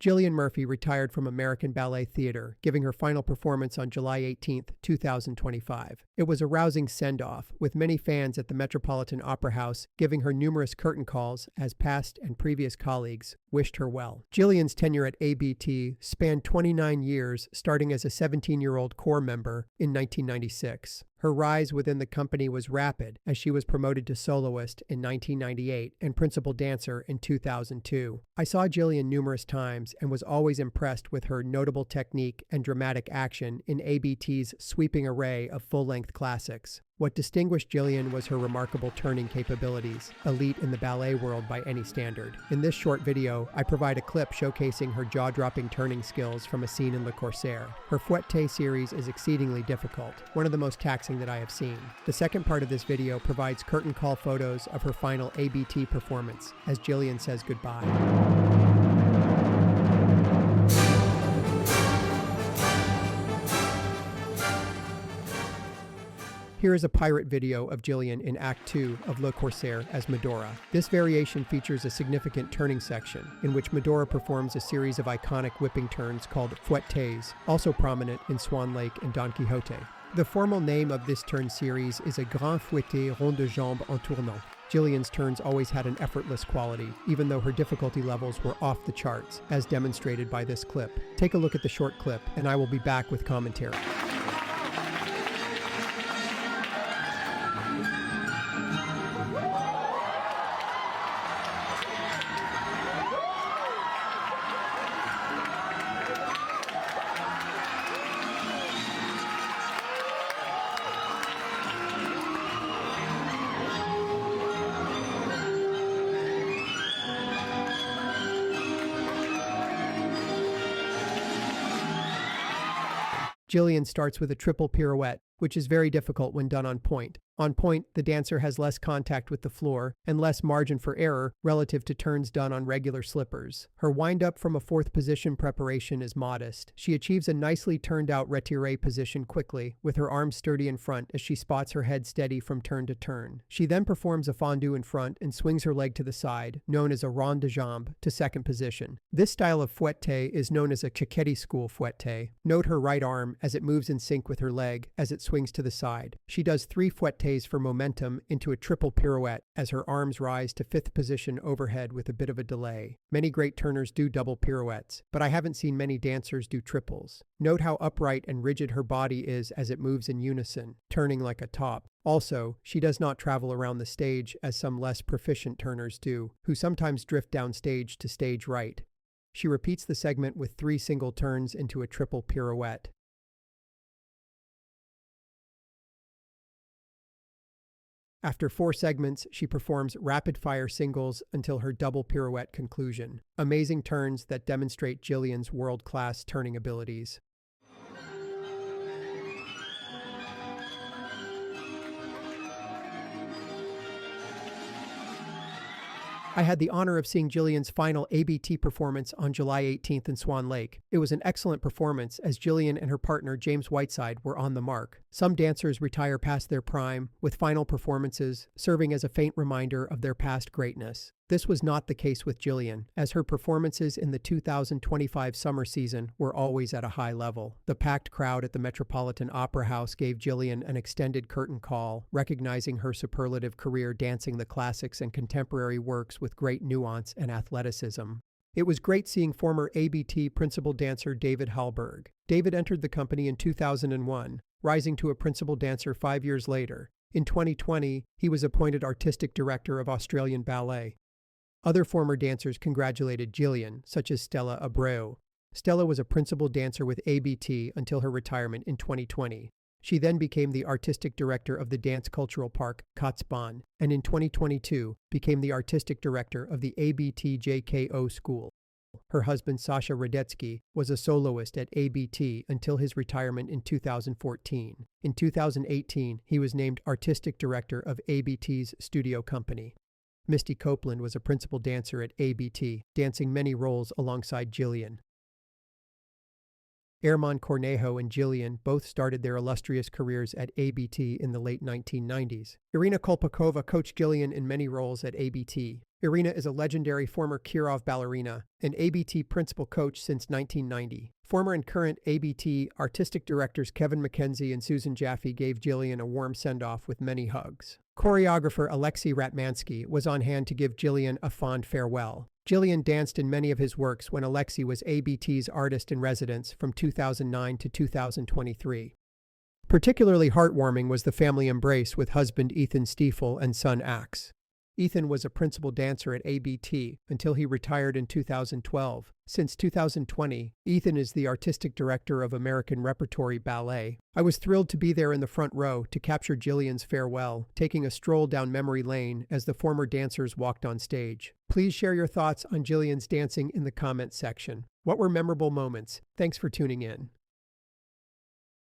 Gillian Murphy retired from American Ballet Theatre, giving her final performance on July 18, 2025. It was a rousing send-off, with many fans at the Metropolitan Opera House giving her numerous curtain calls as past and previous colleagues wished her well. Gillian's tenure at ABT spanned 29 years, starting as a 17-year-old corps member in 1996. Her rise within the company was rapid, as she was promoted to soloist in 1998 and principal dancer in 2002. I saw Gillian numerous times and was always impressed with her notable technique and dramatic action in ABT's sweeping array of full-length classics. What distinguished Gillian was her remarkable turning capabilities, elite in the ballet world by any standard. In this short video, I provide a clip showcasing her jaw-dropping turning skills from a scene in Le Corsaire. Her fouettés series is exceedingly difficult, one of the most taxing that I have seen. The second part of this video provides curtain call photos of her final ABT performance, as Gillian says goodbye. Here is a pirate video of Gillian in Act 2 of Le Corsaire as Medora. This variation features a significant turning section, in which Medora performs a series of iconic whipping turns called fouettés, also prominent in Swan Lake and Don Quixote. The formal name of this turn series is a grand fouetté rond de jambe en tournant. Gillian's turns always had an effortless quality, even though her difficulty levels were off the charts, as demonstrated by this clip. Take a look at the short clip, and I will be back with commentary. Gillian starts with a triple pirouette, which is very difficult when done on point. On point, the dancer has less contact with the floor and less margin for error relative to turns done on regular slippers. Her wind-up from a fourth position preparation is modest. She achieves a nicely turned-out retiré position quickly, with her arms sturdy in front as she spots her head steady from turn to turn. She then performs a fondue in front and swings her leg to the side, known as a rond de jambe, to second position. This style of fouetté is known as a Cecchetti school fouetté. Note her right arm as it moves in sync with her leg as it swings to the side. She does 3 fouettés for momentum into a triple pirouette as her arms rise to 5th position overhead with a bit of a delay. Many great turners do double pirouettes, but I haven't seen many dancers do triples. Note how upright and rigid her body is as it moves in unison, turning like a top. Also, she does not travel around the stage as some less proficient turners do, who sometimes drift downstage to stage right. She repeats the segment with 3 single turns into a triple pirouette. After 4 segments, she performs rapid-fire singles until her double pirouette conclusion. Amazing turns that demonstrate Gillian's world-class turning abilities. I had the honor of seeing Gillian's final ABT performance on July 18th in Swan Lake. It was an excellent performance as Gillian and her partner James Whiteside were on the mark. Some dancers retire past their prime, with final performances serving as a faint reminder of their past greatness. This was not the case with Gillian, as her performances in the 2025 summer season were always at a high level. The packed crowd at the Metropolitan Opera House gave Gillian an extended curtain call, recognizing her superlative career dancing the classics and contemporary works with great nuance and athleticism. It was great seeing former ABT principal dancer David Hallberg. David entered the company in 2001, rising to a principal dancer 5 years later. In 2020, he was appointed artistic director of Australian Ballet. Other former dancers congratulated Gillian, such as Stella Abreu. Stella was a principal dancer with ABT until her retirement in 2020. She then became the artistic director of the Dance Cultural Park, Katzbahn, and in 2022 became the artistic director of the ABT JKO School. Her husband Sasha Radetsky was a soloist at ABT until his retirement in 2014. In 2018, he was named artistic director of ABT's studio company. Misty Copeland was a principal dancer at ABT, dancing many roles alongside Gillian. Herman Cornejo and Gillian both started their illustrious careers at ABT in the late 1990s. Irina Kolpakova coached Gillian in many roles at ABT. Irina is a legendary former Kirov ballerina and ABT principal coach since 1990. Former and current ABT artistic directors Kevin McKenzie and Susan Jaffe gave Gillian a warm send-off with many hugs. Choreographer Alexei Ratmansky was on hand to give Gillian a fond farewell. Gillian danced in many of his works when Alexei was ABT's artist in residence from 2009 to 2023. Particularly heartwarming was the family embrace with husband Ethan Stiefel and son Axe. Ethan was a principal dancer at ABT until he retired in 2012. Since 2020, Ethan is the artistic director of American Repertory Ballet. I was thrilled to be there in the front row to capture Gillian's farewell, taking a stroll down memory lane as the former dancers walked on stage. Please share your thoughts on Gillian's dancing in the comments section. What were memorable moments? Thanks for tuning in.